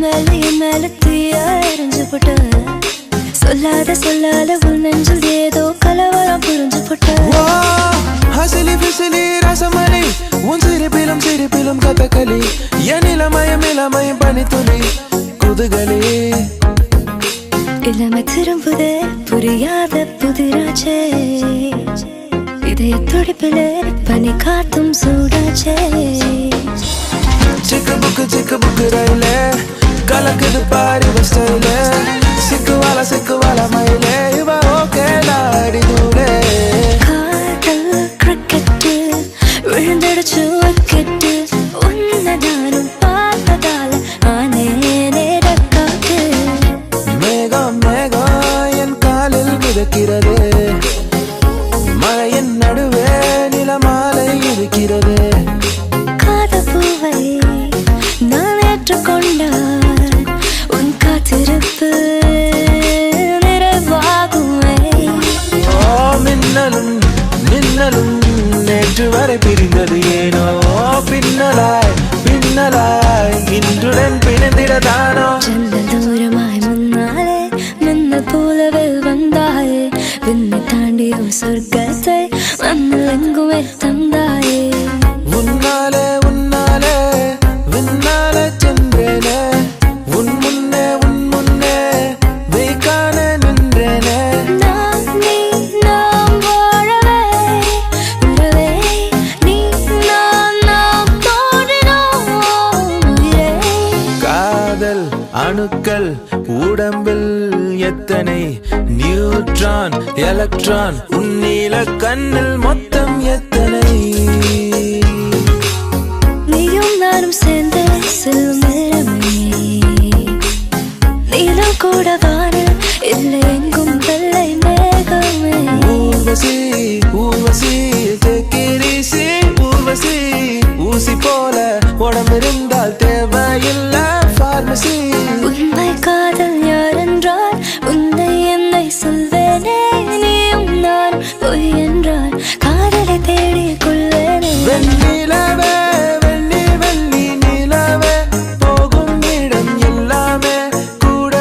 மேல தீய எரிஞ்சு போட்ட சொல்லாத உன் நெஞ்சில் ஏதோ கலவரம் புரிஞ்சு போட்ட ஹசிலி பிசிலி ரசமலி உன் சிரிப்பிலும் கதகளி என் இளமயம் பனித்துளி குதுகளி இளமை திரும்புதே புரியாத புதிராச்சே இதய துடிப்பிலே பனி காத்தும் சூடாச்சே சிக்கு புக்கு ரயில கலக்குது பாரி ஸ்டைல சிக்குவால மயிலே இவ ஓகே லாடி தூளே காதல் கிரிக்கெட்டு விழுந்துடுச்சு விக்கெட்டு உன்னை நானும் பார்த்ததால ஆனேனே ரக்காட்டு மேகம் என் காலில் மிதக்கிறது மழையின் நடுவே நிலமாலை இருக்கிறது காதப்பூவை நான் ஏற்றுக்கொண்டால் உன் காத்திருப்பு நிறைவாகுமே மின்னலும் நேற்று வரை பிரிந்தது ஏனோ பின்னலாய் இன்றுடன் பிணைந்திடதானோ ஜன்னல் தூரமாய் முன்னாலே மின்னல் போலவே வந்தாயே விண்ணை தாண்டி சொர்க்கத்தை மண்ணில் எங்குமே தந்தாயே உன்னாலே சென்றேனே உன் முன்னே வெய்கான நின்றேனே நாம் வாழவே உறவே நீ நாம் தோன்றினோம் உயிரே காதல் அணுக்கள் உடம்பில் எத்தனை நியூட்ரான் எலக்ட்ரான் உன்னில கண்ணில் மொத்தம் எத்தனை நீயும் நானும் சேர்ந்து செல்லும் நேரமே நீலம் கூட வானில் இல்லை எங்கும் வெள்ளை மேகமே ஊர்வசி தெக்கிரிசி ஊர்வசி ஊசி போல உடம்பிருந்தால் தேவையில்லை பார்மசி உண்மை காதல் யாரென்றால் உன்னை என்னை சொல்வேனே நீயும் நான் பொய் என்றால் காதலை தேடிக் கொள்வேனே வெண்ணிலவே வெள்ளி நிலவே போகும் இடம் எல்லாமே கூட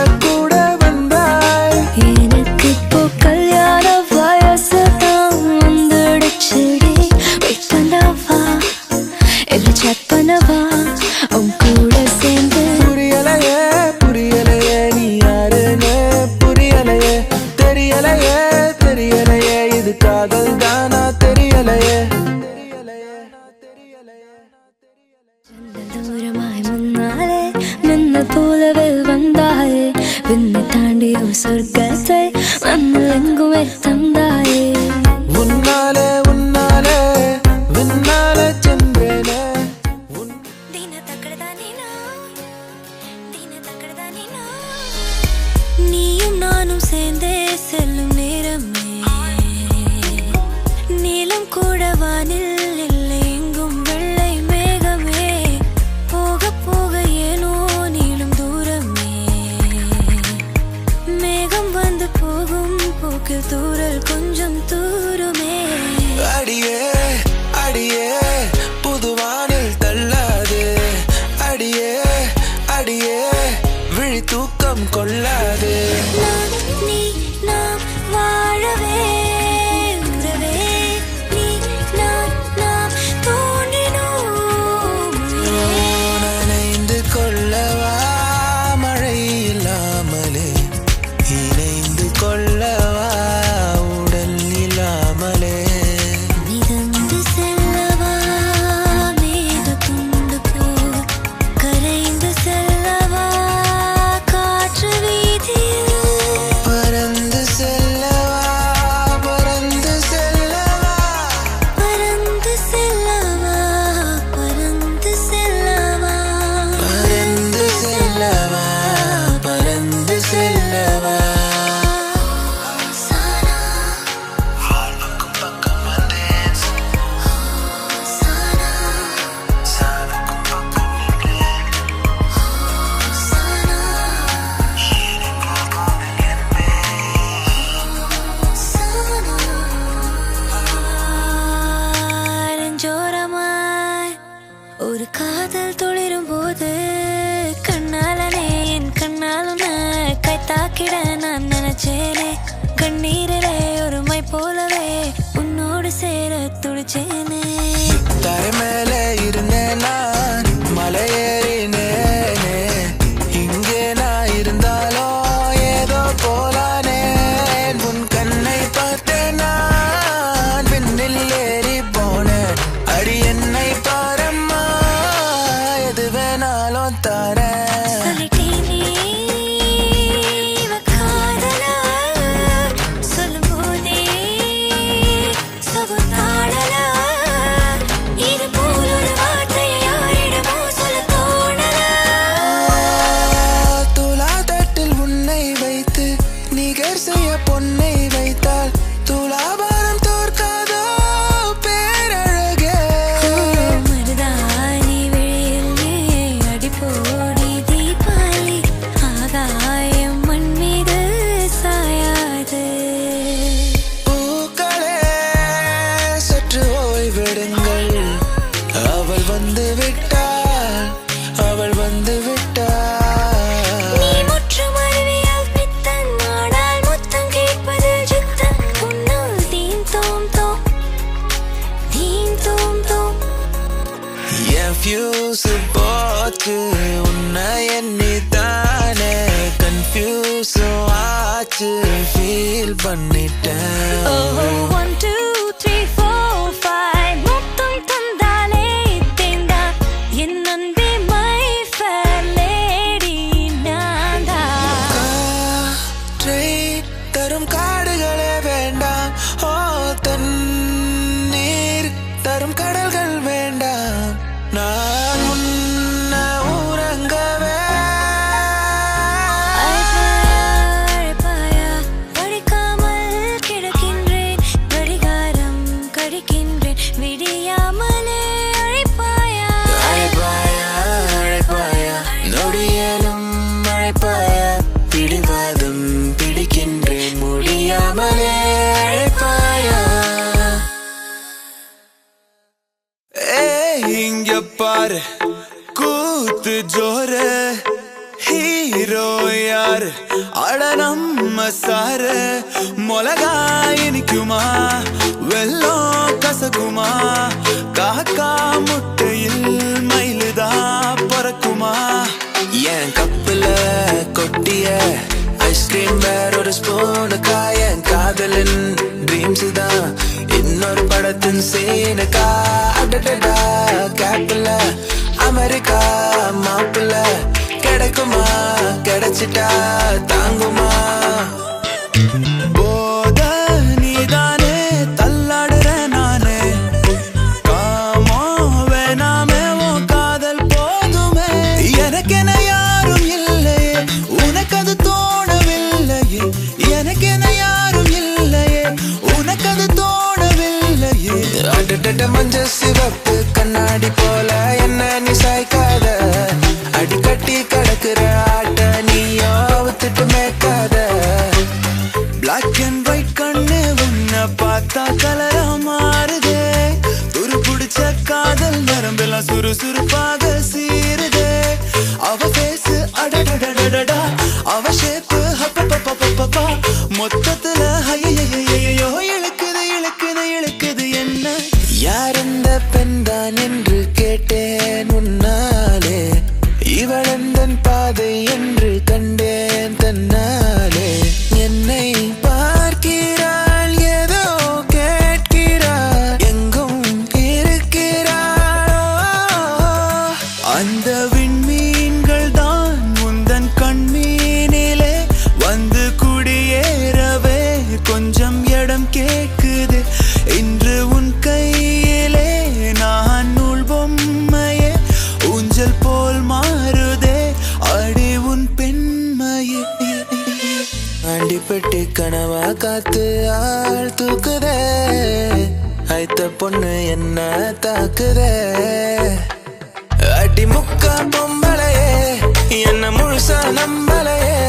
வந்தாய் எனக்கு இப்போ கல்யாண வயசு தான் வந்துடுச்சுடி வெயிட் பண்ணவா இல்லை செக் பண்ணவா உன் கூட சேர்ந்து புரியலையே நீ யாருன்னு தெரியலையே இது காதல் தானா தெரியலையே தூரமாய் முன்னாலே மின்னல் போலவே வந்தாயே விண்ணை தாண்டி சொர்க்கத்தை மண்ணில் எங்குமே தந்தாயே உன்னாலே சென்றேனே நீயும் நானும் சேர்ந்தே செல்லும் நேரமே நீலம் கூட வானில் இல்லை எங்கும் வெள்ளை மேகமே போக ஏனோ நீளும் தூரமே மேகம் வந்து போகும் போக்கில் தூரல் கொஞ்சம் தூருமே அடியே புதுவானில் தள்ளாது அடியே விழி தூக்கம் கொள்ளாது நாம் வாழவே உறவே நீ நாம் தோன்றினோம் நனைந்து கொள்ளவா மழை இல்லாமலே இணைந்து கொள்ளவா உடல் இல்லாமலே மிதந்து செல்லவா மேகத்துண்டு போல் கரைந்து செல்லவா காற்று வீதியில் பறந்து செல்லவா பறந்து செல்லவா பறந்து செல்லவா சானா பக்கம் வந்தேன் சானா சாவுக்கும் பக்கம் நின்றேன் சானா நெஞ்சோரமாய் ஒரு காதல் துளிரும் போது கண்ணாலனே சேர துடிச்சேனே தரை மேலே இருந்தேன் நான் மலை ஏறினேனே இங்கே நான் இருந்தாலோ ஏதோ போலானே உன் கண்ணை பார்த்தேன் நான் விண்ணில் ஏறி போனேன் அடி என்னை பாரம்மா எது வேணாலும் தாரேன் பொன்னை வைத்தால் துலாபாரம் தோற்காதோ பேரழகே மருதாணி விழியில் அடிப்போடி தீபாவளி ஆகாயம் மண் மீது சாயாது பூக்களே சற்று ஓய்வெடுங்கள் அவள் வந்து விட்டாள் அவள் வந்து விட்டாள் ஃபியூஸ் போச்சு உன்னை எண்ணித்தானே கன்ஃபியூஸ் ஆச்சு ஃபீல் பண்ணிட்டேன் 1 2 3 4 5 மொத்தம் தந்தாலே தேங்கா என் அன்பே மை ஃபேர் லேடி நான்தா காற்றை தரும் காடுகளே வேண்டாம் ஓ தண்ணீர் தரும் கடல்கள் வேண்டாம் நான் உன்னை உறங்கவே அழைப்பாயா படிக்காமல் கிடக்கின்றேன் கடிகாரம் கடிக்கின்றேன் விடியாமலே அழைப்பாயா அழைப்பாயா நொடியலும் அழைப்பாயா பிடிவாதம் பிடிக்கின்றேன் முடியாமலே அழைப்பாயா இங்க பாரு கூத்து ஜோரு ஹீரோ யாரு அட நம்ம சாரு மொளகா இனிக்குமா வெள்ளம் கசக்குமா காக்கா முட்டையில் மயிலுதா பறக்குமா என் கப்புல கொட்டிய ஐஸ்கிரீம் வேற ஒரு ஸ்பூனு காயன் காதலின் ட்ரீம்ஸ் தான் இன்னொரு படத்தின் சீனுக்கா அடடடா கேப்பில் அமெரிக்கா மாப்பிள்ள கிடைக்குமா கிடைச்சிட்டா தாங்குமா போத நீதானே தள்ளாடுற நானே காமோ வேணாமே உன் காதல் போதுமே எனக்கென யாரும் இல்லையே உனக்கு அது தோணவில்லையே எனக்கென யாரும் இல்லையே உனக்கு அது தோணவில்லையே அடடட மஞ்ச சிவப்பு கண்ணாடி போல என்ன நீ சாய்க்காத அடிக்கட்டி கிடக்குற ஆட்ட நீயோ வித்துட்டு மேய்க்காத பிளாக் அண்ட் ஒயிட் கண்ணு உன்னை பார்த்தா கலரா மாறுதே துரு பிடிச்ச காதல் நரம்பெல்லாம் சுறுசுறுப்பாக சீருதே அவ பேசு அடடடடடா அவ ஷேப்பு ஹப்பப்பப்பப்பப்பா மொத்தத்துல ஐயையோ இழுக்குது இழுக்குது இழுக்குது என்ன யார் இந்த பெண்தான் என்று கேட்டேன் உன்னாலே இவளந்தன் பாதை என்று கண்டேன் தன்னாலே என்னை பார்க்கிறாள் ஏதோ கேட்கிறாள் எங்கும் இருக்கிறாளோ அந்த விண்மீன்கள் தான் உந்தன் கண்மீனிலே வந்து குடியேறவே கொஞ்சம் இடம் கேட்குது இன்று உன் கையிலே நான் நூல் பொம்மையே ஊஞ்சல் போல் மாறுதே அடி உன் பெண்மையே அண்டிப்பட்டி கனவா காத்து ஆள் தூக்குதே ஐத்த பொண்ணு என்ன தாக்குதே அடி முக்கா பொம்பளையே என்ன முழுசா நம்பலையே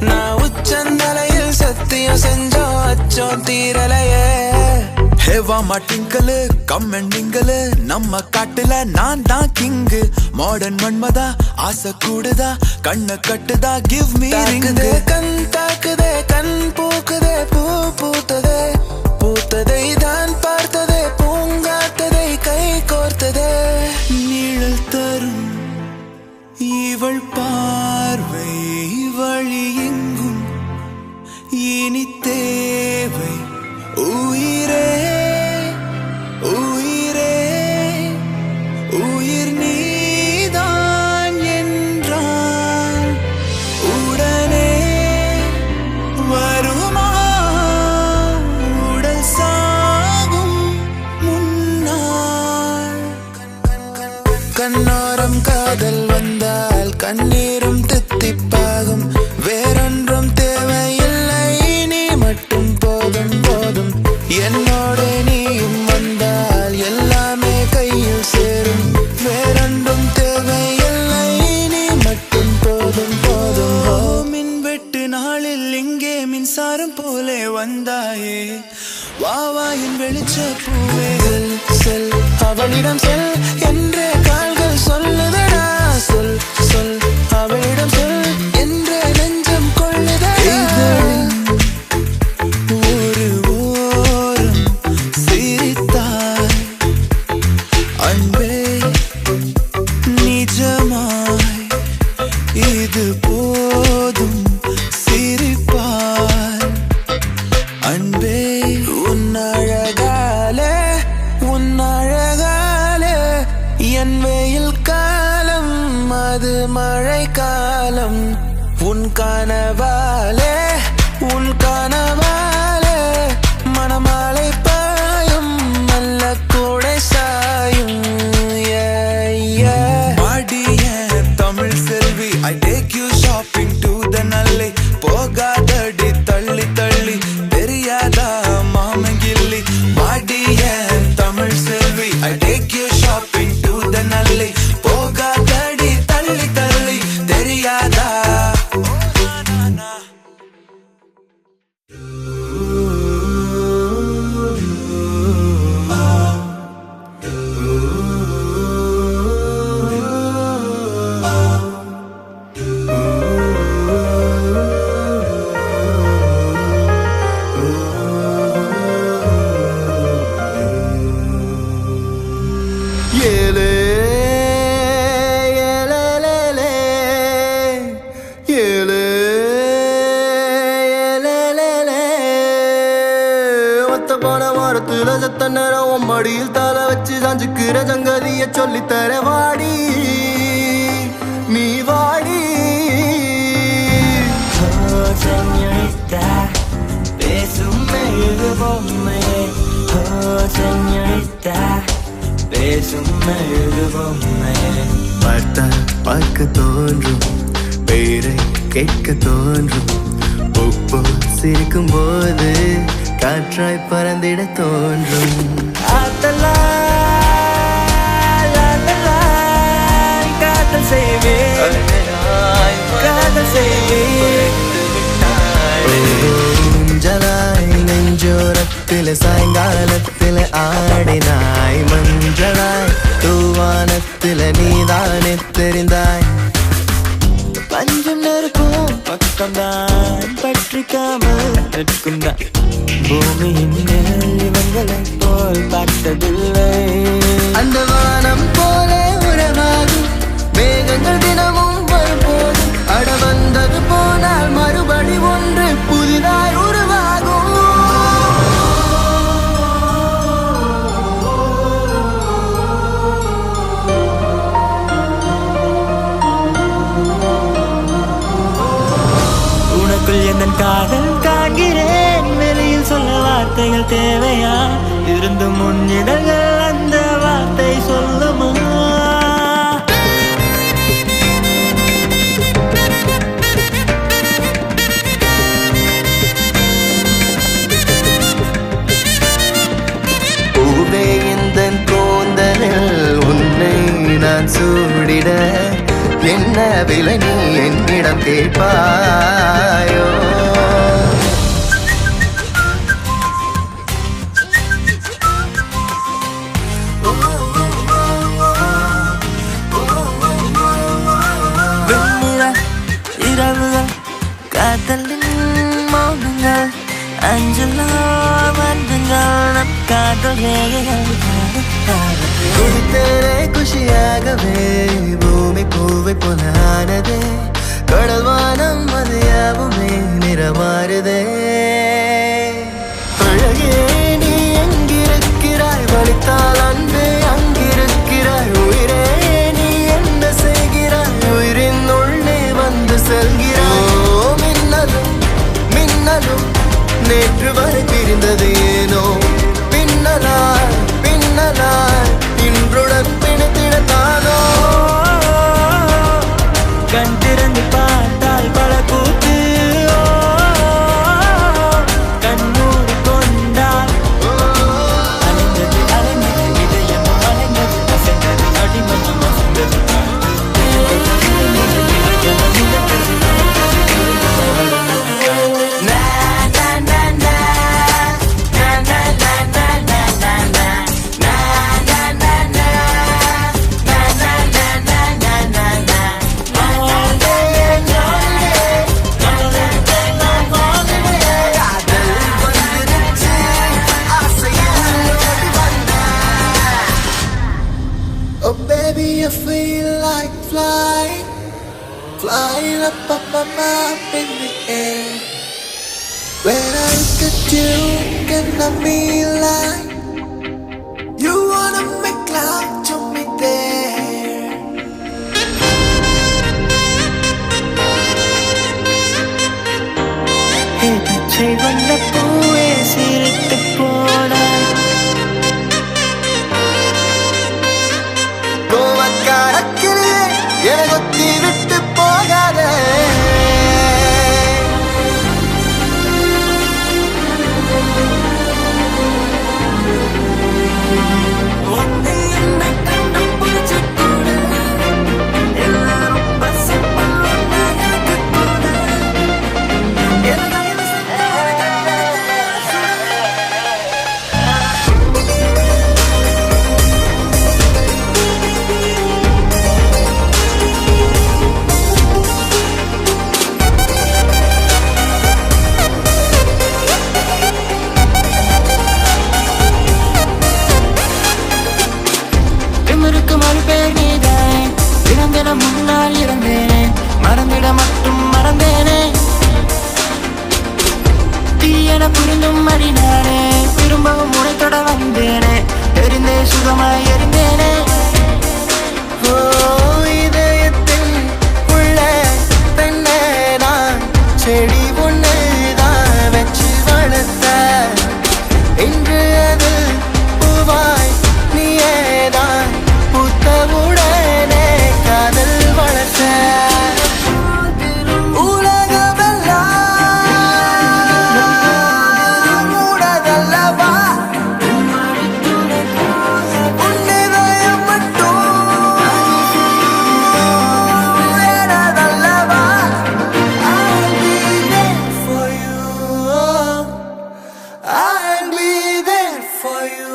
நான் உச்சந்தலையில் சத்தியம் செஞ்சோம் அச்சோம் தீரலையே ஹேவாமா டிங்கலு கம்மெண்டிங்கலு நம்ம காட்டுல நான் தான் கிங்கு மாடர்ன் மன்மதா ஆசை கூடுதா கண்ண கட்டுதா கிவ் மீ ரிங்கு கண் தாக்குதே கண் பூக்குதே பூ பூத்ததே பூத்ததை தான் பார்த்ததே கண்ணோரம் காதல் வந்தால் கண்ணீரும் தித்திப்பாகும். வேறொன்றும் தேவையில்லை, நீ மட்டும் போதும் போதும். என்னோடு நீயும் வந்தால் எல்லாமே கையில் சேரும். வேறொன்றும் தேவையில்லை, நீ மட்டும் போதும் போதும். மின்வெட்டு நாளில் இங்கே மின்சாரம் போலே வந்தாயே, வாவா என் வெளிச்ச பூவே. செல் அவளிடம் செல் என்றே கால்கள் சொல்லுதடா. சொல் சொல் அவளிடம் சொல் என்றே நெஞ்சம் கொள்ளுதடா. ஒரு ஓரம் சிரித்தாய் அன்பே நிஜமாய், இது போதும் சிரிப்பாய் அன்பே. உன்னழகாலே உன்னழகாலே என் வெயில் காலம் அது மழை காலம். உன் கனவாலே உன் கனவாலே மணமாலை பாயும், நல்ல கூடை சாயும். பாடிய தமிழ் செல்வி, I take you shopping to the நல்லை. போகாதடி தள்ளி தள்ளி, தெரியாதா மாமங்கில்லி. பாடிய தமிழ் செல்வி, I take you shopping to the நல்லை. போகாதடி தள்ளி தள்ளி, தெரியாதா. போன வாரத்துல சத்த நேரம் மடியில் தலை வச்சு சாஞ்சுக்கிற சங்கதிய சொல்லித்தர வாடி நீ வாடி. Señorita, பேசுமே இது பொம்மையே. Señorita, பேசுமே இது பொம்மையே. பார்த்தால் பார்க்க தோன்றும், பெயரை கேட்க தோன்றும். உப்பு சிரிக்கும் போது காற்றாய் பறந்திட தோன்றும். காதல் செய்வேன், காதல் செய்வேன். மஞ்சளாய் நெஞ்சோரத்தில் சாயங்காலத்தில் ஆடினாய். மஞ்சளாய் தூவானத்தில் நீதானே தெரிந்தாய். பஞ்சம் நெருக்கும் பக்கம்தான் பற்றிக்காமல் நிற்கும் தான். பூமியின் மேல் இவங்களைப் போல் பார்த்ததில்லை. அந்த வானம் போல உறவாகும் மேகங்கள் தினமும் வரும்போதும், அட வந்தது போனால் மறுபடி ஒன்று புதிதாய் உருவாகும். உனக்குள் எந்த காதல் காண்கிறேன், வெளியில் சொல்ல வார்த்தைகள் தேவையா? இருந்து முன்னிடங்கள் அந்த வார்த்தை சொல்லுமா? பூவே இந்த கூந்தலில் உன்னை நான் சூடிட, என்ன விலை நீ என்னிடம் கேட்பாயோ? இரவுகள் காதலின் மௌனங்கள், அஞ்சலா வந்துங்கள் நம் காதல் ரேகைகள். குடித்தேனே குஷியாகவே பூமி பூவை போல ஆனதே. கடல் வானம் அது யாவுமே நிறமாறுதே. அழகே நீ எங்கிருக்கிறாய், வலித்தால் அன்பே அங்கிருக்கிறாய். உயிரே நீ என்ன செய்கிறாய், உயிரின் உள்ளே வந்து செல்கிறாய். மின்னலும் மின்னலும் நேற்று வரை பிரிந்தது ஏனோ, பின்னலாய் பின்னலாய் இன்றுடன் பிணைத்திடத்தானோ. Oh baby, I feel like flying, flying up, up, up, up in the air. When I look at you, can I be like you wanna make love to me there? பச்சை வண்ண பூவே சிரித்து போனாய் கோவக்கார கிளியே என்னை கொத்தி விட்டு போகாதே. முன்னால் இருந்தேனே மறந்திட மட்டும் மறந்தேனே தீயன புரிந்தும் அறினானே திரும்பவும் முனைத்தொட வந்தேனே தெரிந்தே சுகமாய் எறிந்தேனே இதயத்தில் உள்ள பெண்ணே நான் செடி ஒன்று தான் வச்சு வளர்த்த இன்று அது பூவாய் நீயேதான் புத்தவுடனே காதல் வளர்த்த உலகமெல்லாம் உனதல்லவா உன்னிதயம் மட்டும் எனதல்லவா. I'll be there for you, I'll be there for you.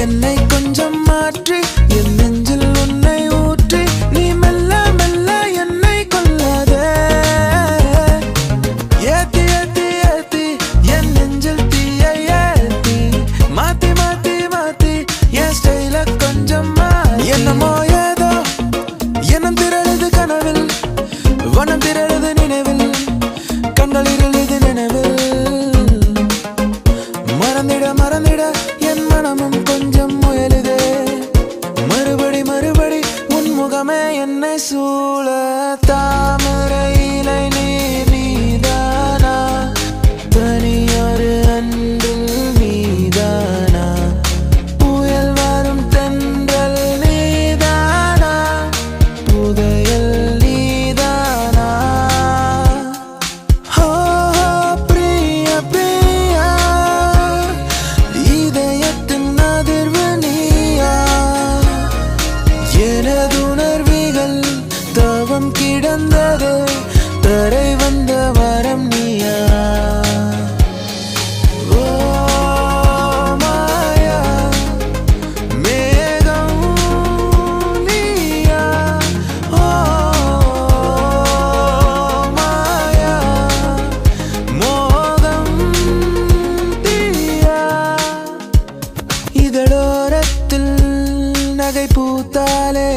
என்னை கொஞ்சம் மாற்றி என் நெஞ்சில் உன்னை ஊற்றி நீ மெல்ல மெல்ல என்னை கொல்லாதே. ஏத்தி ஏத்தி ஏத்தி என் நெஞ்சில் தீயை ஏத்தி மாத்தி மாத்தி மாத்தி என் ஸ்டைல கொஞ்சம் மாத்தி என்னமோ ஏதோ எண்ணம் திரழுது கனவில் வனம் திரழுது நினைவில் கண்கள் இருளுது நினைவில் மறந்திட மறந்திட என் மனமும் கொஞ்சம் முயலுதே. மறுபடி மறுபடி உன் முகமே என்னை சூழ தாமரை இலை நீர் நீதானா தனியொரு அன்பில் நீதானா புயல் வரும் தென்றல் நீதானா புதையல் நீதானா. ஓ பிரிய பிரியா இதயத்தின் அதிர்வு நீயா எனது உணர்வுகள் தவம் கிடந்தது தரை வந்த வரம் நீயா. ஓ மாயா மேகம் நீயா ஓ மாயா மோகம் தீயா. இதழோரத்தில் நகை பூத்தாலே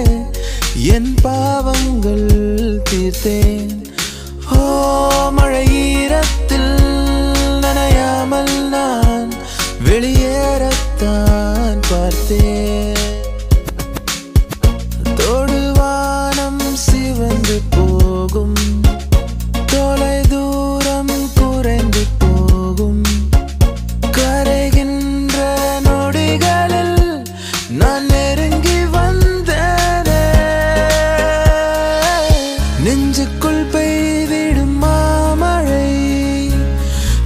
என் பாவங்கள் தீர்த்தேன். ஓ மழை ஈரத்தில் நனையாமல் நான் வெளியேறத்தான் பார்த்தேன். தொடுவானம் சிவந்து போகும் தொலை தூரம் குறைந்து போகும் கரைகின்ற நொடிகளில் நான் நெருங்கி வந்தேனே. நெஞ்சுக்குள் பெய்திடும் மாமழை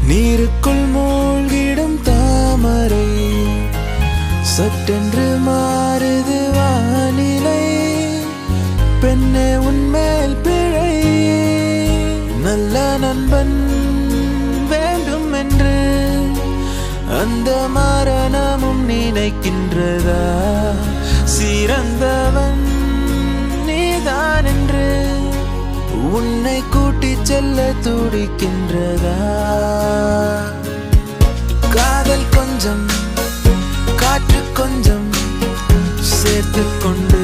நீருக்குள் மூழ்கிடும் தாமரை சட்டென்று மாறுது வானிலை பெண்ணே உன்மேல் பிழை. நல்ல நண்பன் வேண்டும் என்று அந்த மரணமும் நினைக்கின்றதா சிறந்தவன் நீதான் என்று உன்னை கூட்டிச் செல்ல துடிக்கின்றதா. கொண்டு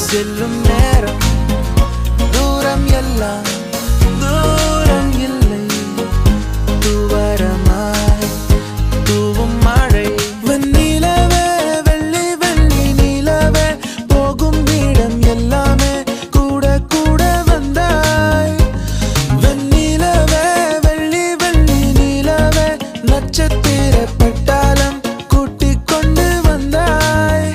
செல்லும் நேரம் தூரம் எல்லாம் தூரம் இல்லை தூவரமாய் தூவும் மழை வெண்ணிலவே வெள்ளி வெள்ளி நிலவே போகும் இடம் எல்லாமே கூட கூட வந்தாய் வெண்ணிலவே வெள்ளி வெள்ளி நிலவே நட்சத்திர பட்டாளம் கூட்டிக் கொண்டு வந்தாய்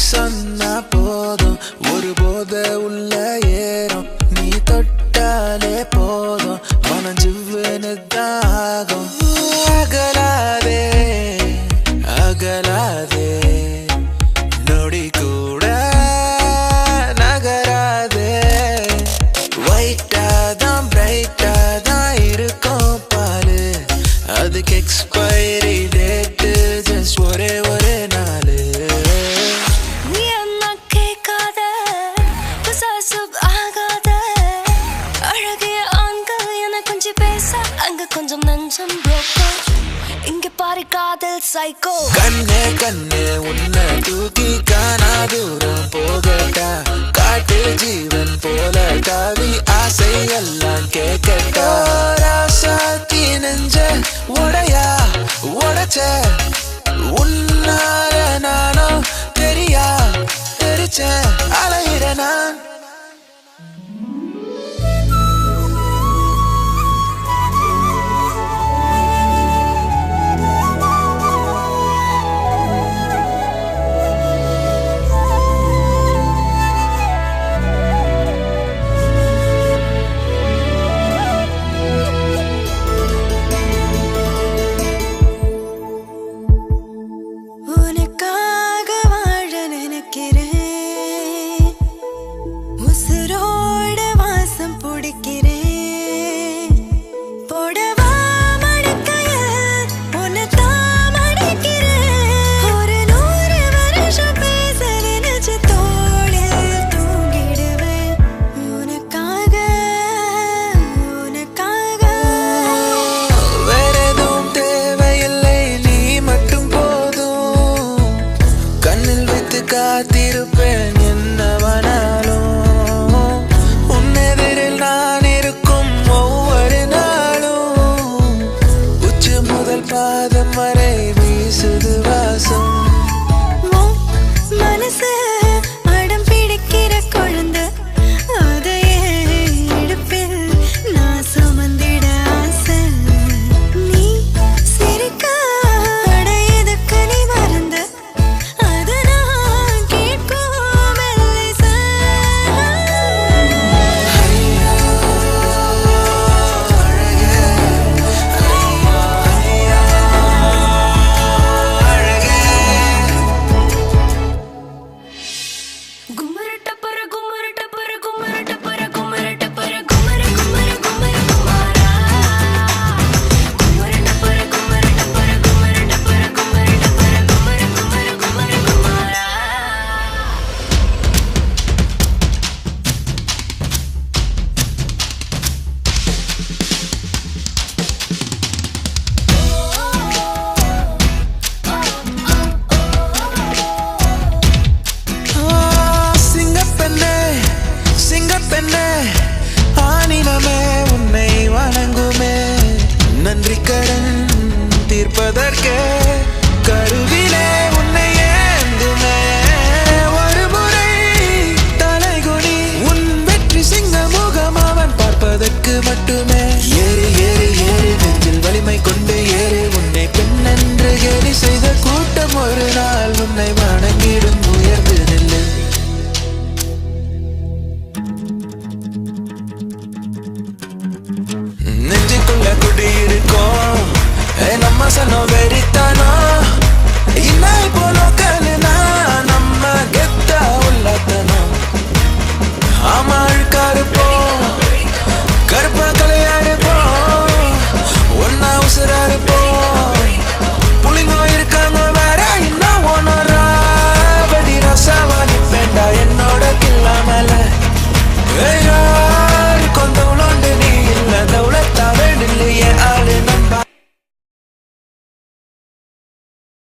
சொன்னா போதும் ஒரு போத உள்ள ஏறும் நீ தொட்டாலே போதும் மனம் ஜிவ்வுன்னு தாகும் அகலாதே அகலாதே நொடி கூட நகராதே psycho. கண்ணே கண்ணே உன்னை தூக்கி காணா தூரம் போகட்டா காட்டு ஜீவன் போல தாவி ஆசை எல்லாம் கேட்கட்டா ராசாத்தி நெஞ்ச உடையா உடைச்ச உன்னால நானோ தெரிச்ச அலையிற நான் காத்திருப்பேன் என்னவனாலும் உன்னெதிரில் நான் இருக்கும் ஒவ்வொரு நாளும் உச்சி முதல் பாதம் வரை வீசுது வாசம் மனசு அடம் பிடிக்கிற குழந்தை அதையே இடுப்பில் நான் சுமந்திட ஆசை நீ சிரிக்க அடையதுக்கு நீ மறந்த ஆனினமே உன்னை வணங்குமே நன்றி கடன் தீர்ப்பதற்கே கருவிலே உன்னை ஏந்துமே ஒரு முறை தலைகுனி உன் வெற்றி சிங்க முகம் அவன் பார்ப்பதற்கு மட்டுமே ஏறு ஏறு ஏறு நெஞ்சில் வலிமை கொண்டு ஏறு உன்னை பெண்ணென்று கேலி செய்த கூட்டம் ஒரு நாள் உன்னை